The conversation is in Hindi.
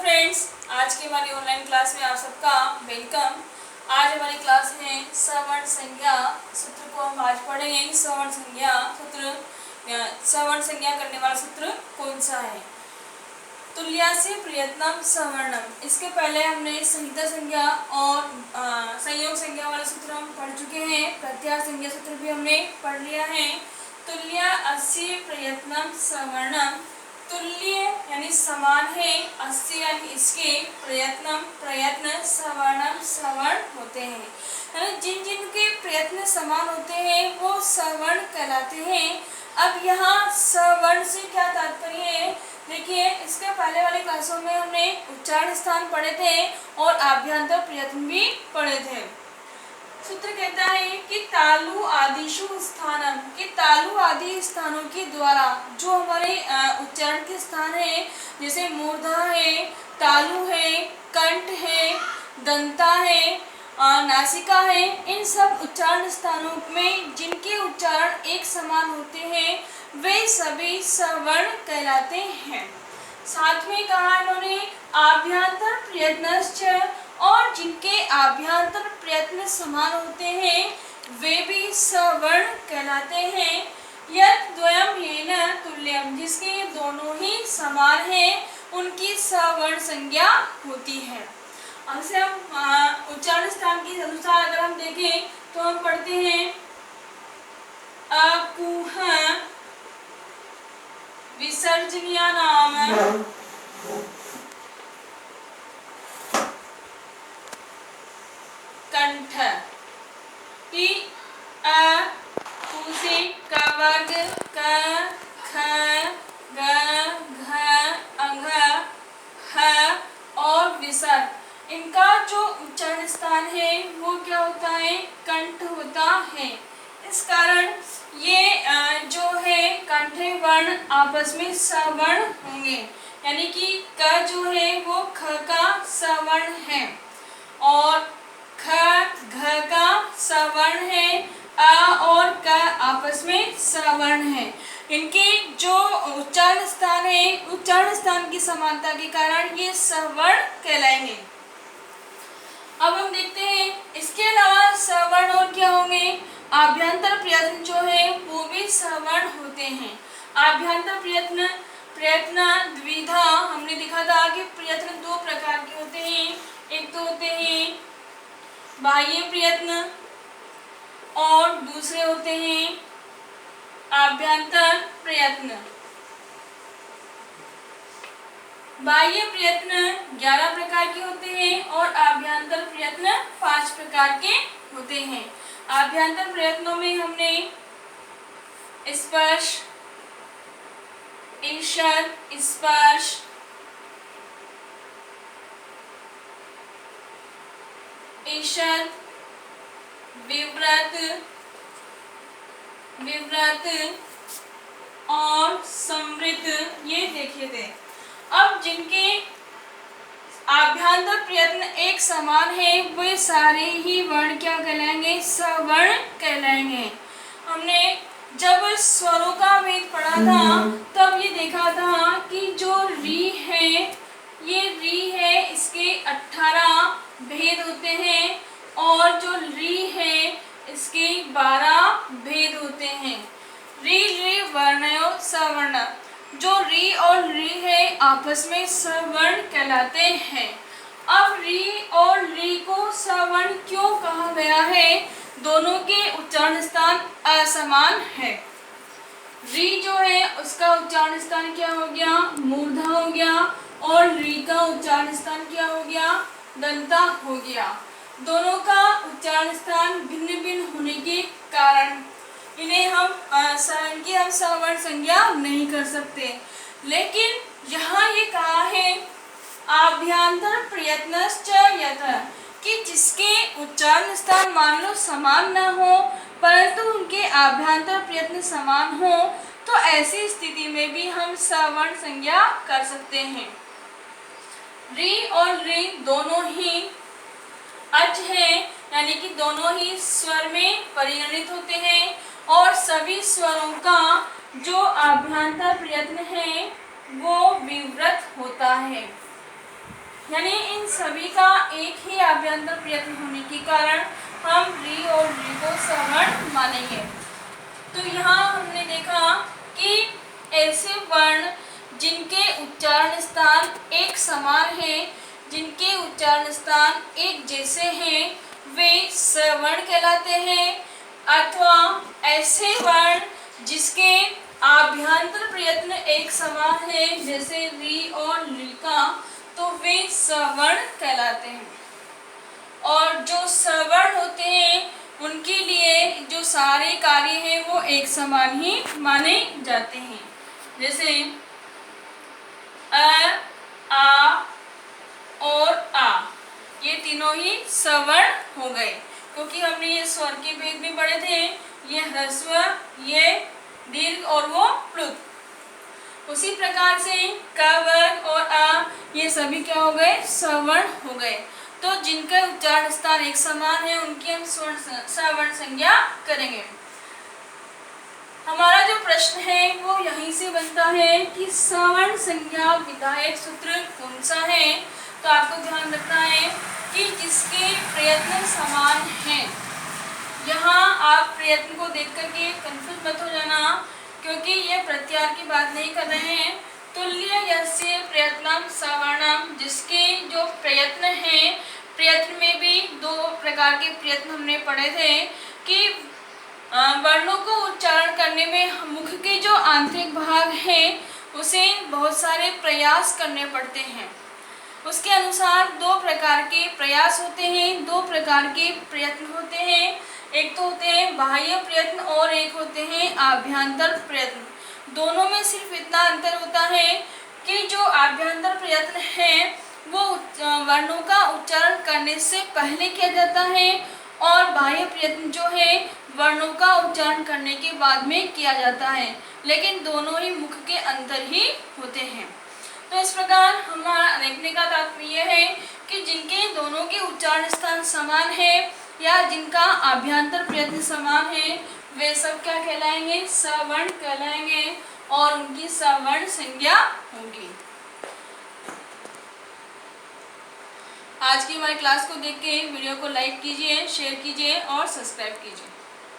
फ्रेंड्स, आज की हमारी ऑनलाइन क्लास में आप सबका वेलकम। आज हमारी क्लास में सवर्ण संज्ञा सूत्र को हम आज पढ़ेंगे। सवर्ण संज्ञा सूत्र, सवर्ण संज्ञा करने वाला सूत्र कौन सा है? तुल्यास्य प्रयत्नम सवर्णम। इसके पहले हमने संहिता संज्ञा और संयोग संज्ञा वाला सूत्र हम पढ़ चुके हैं। प्रत्याहार संज्ञा सूत्र भी हमने पढ़ लिया है। तुल्य अस्य प्रयत्नम सवर्णम, तुल्य यानी समान है, अस्य यानी इसके, प्रयत्नम प्रयत्न, सवर्णम सवर्ण होते हैं। यानी जिन जिन के प्रयत्न समान होते हैं वो सवर्ण कहलाते हैं। अब यहाँ सवर्ण से क्या तात्पर्य है? देखिए, इसके पहले वाले क्लासों में हमने उच्चारण स्थान पढ़े थे और आभ्यंतर प्रयत्न भी पढ़े थे। सूत्र कहता है कि तालु आदिशु स्थानम, कि तालु आदि स्थानों के द्वारा जो हमारे उच्चारण के स्थान है, जैसे मूर्धा है, तालु है, कंठ है, दंता है, नासिका है, इन सब उच्चारण स्थानों में जिनके उच्चारण एक समान होते हैं वे सभी सवर्ण कहलाते हैं। साथ में कहा इन्होंने आभ्यंतर प्रयत्नश्च, और जिनके आभ्यंतर प्रयत्न समान होते हैं वे भी सवर्ण कहलाते हैं। यत् द्वयम येन तुल्यम, जिसके दोनों ही समान हैं उनकी सवर्ण संज्ञा होती है। अब से हम उच्चारण स्थान के अनुसार अगर हम देखें तो हम पढ़ते हैं अकुह विसर्जनीय नाम, कंठ, कि अ कु से क वर्ग, क ख ग घ अंग ह और विसर्ग, इनका जो उच्चारण स्थान है वो क्या होता है? कंठ होता है। इस कारण ये जो है कंठे वर्ण आपस में सवर्ण होंगे, यानी कि क जो है वो ख का सवर्ण है और ख घ का सवर्ण है, अ और क आपस में सवर्ण है। इनके जो उच्चारण स्थान है, उच्चारण स्थान की समानता के कारण ये सवर्ण कहलाएंगे। अब हम देखते हैं इसके अलावा सवर्ण और क्या होंगे? आभ्यंतर प्रयत्न जो है वो भी सवर्ण होते हैं। आभ्यंतर प्रयत्न, प्रयत्न द्विधा, हमने देखा था कि प्रयत्न दो प्रकार के होते हैं। एक तो होते हैं बाह्य प्रयत्न और दूसरे होते हैं आभ्यंतर प्रयत्न। बाह्य प्रयत्न 11 प्रकार के होते हैं और आभ्यंतर प्रयत्न 5 प्रकार के होते हैं। आभ्यंतर प्रयत्नों में हमने स्पर्श, ईषद, स्पर्श, ईषद, विव्रत, विव्रत और समृद्ध ये देखे थे। अब जिनके आभ्यंतर प्रयत्न एक समान है वे सारे ही वर्ण क्या कहलाएंगे? सवर्ण कहलाएंगे। हमने जब स्वरों का भेद पढ़ा था तब ये देखा था कि जो री है, ये री है, इसके 18 भेद होते हैं और जो री है इसके 12 भेद होते हैं। री री वर्णयो सवर्ण, जो री और री है आपस में सवर्ण कहलाते हैं। अब री और री को सवर्ण क्यों कहा गया है? दोनों के उच्चारण स्थान असमान है। री जो है उसका उच्चारण स्थान क्या हो गया? मूर्धा हो गया और री का उच्चारण स्थान क्या हो गया? दंता हो गया। दोनों का उच्चारण स्थान भिन्न भिन्न होने के कारण इन्हें हम सवर्ण संज्ञा नहीं कर सकते। लेकिन यहाँ ये कहा है आभ्यंतर प्रयत्नश्च यत्, कि जिसके उच्चारण स्थान मान लो समान न हो परंतु उनके आभ्यंतर प्रयत्न समान हो तो ऐसी स्थिति में भी हम सवर्ण संज्ञा कर सकते हैं। री और री दोनों ही अच है, यानी कि दोनों ही स्वर में परिगणित होते हैं और सभी स्वरों का जो आभ्यंतर प्रयत्न है वो विव्रत होता है। यानी इन सभी का एक ही आभ्यंतर प्रयत्न होने के कारण हम री और री को सवर्ण मानेंगे। तो यहाँ हमने देखा कि ऐसे वर्ण जिनके उच्चारण स्थान एक समान है, जिनके उच्चारण स्थान एक जैसे हैं, वे सवर्ण कहलाते हैं। अथवा ऐसे वर्ण जिसके आभ्यंतर प्रयत्न एक समान है, जैसे री और ली का, तो वे सवर्ण कहलाते हैं। और जो सवर्ण होते हैं उनके लिए जो सारे कार्य हैं वो एक समान ही माने जाते हैं। जैसे अ, आ और आ, ये तीनों ही सवर्ण हो गए, क्योंकि हमने ये स्वर के भेद भी पढ़े थे। ये ह्रस्व, ये दीर्घ और वो प्लुत। उसी प्रकार से क, वर्ग और आ, ये सभी क्या हो गए, सवर्ण हो गए। तो जिनका उच्चारण स्थान एक समान है उनकी हम सवर्ण संज्ञा करेंगे। हमारा जो प्रश्न है वो यहीं से बनता है कि सवर्ण संज्ञा विधायक सूत्र कौन सा है। तो आपको ध्यान रखना है कि जिसके प्रयत्न समान हैं। यहाँ आप प्रयत्न को देख करके कंफ्यूज मत हो जाना, क्योंकि ये प्रत्यार की बात नहीं कर रहे हैं। तुल्य यस्य प्रयत्नम सवर्णम, जिसके जो प्रयत्न हैं, प्रयत्न में भी दो प्रकार के प्रयत्न हमने पढ़े थे कि वर्णों को उच्चारण करने में मुख के जो आंतरिक भाग हैं उसे बहुत सारे प्रयास करने पड़ते हैं। उसके अनुसार दो प्रकार के प्रयास होते हैं, दो प्रकार के प्रयत्न होते हैं। एक तो होते हैं बाह्य प्रयत्न और एक होते हैं आभ्यंतर प्रयत्न। दोनों में सिर्फ इतना अंतर होता है कि जो आभ्यंतर प्रयत्न है वो वर्णों का उच्चारण करने से पहले किया जाता है और बाह्य प्रयत्न जो है वर्णों का उच्चारण करने के बाद में किया जाता है, लेकिन दोनों ही मुख के अंदर ही होते हैं। तो इस प्रकार हमारा देखने का तात्पर्य है कि जिनके दोनों के उच्चारण स्थान समान है या जिनका आभ्यंतर प्रयत्न समान है वे सब क्या कहलाएंगे, सवर्ण कहलाएंगे और उनकी सवर्ण संज्ञा होगी। आज की हमारी क्लास को देख के वीडियो को लाइक कीजिए, शेयर कीजिए और सब्सक्राइब कीजिए।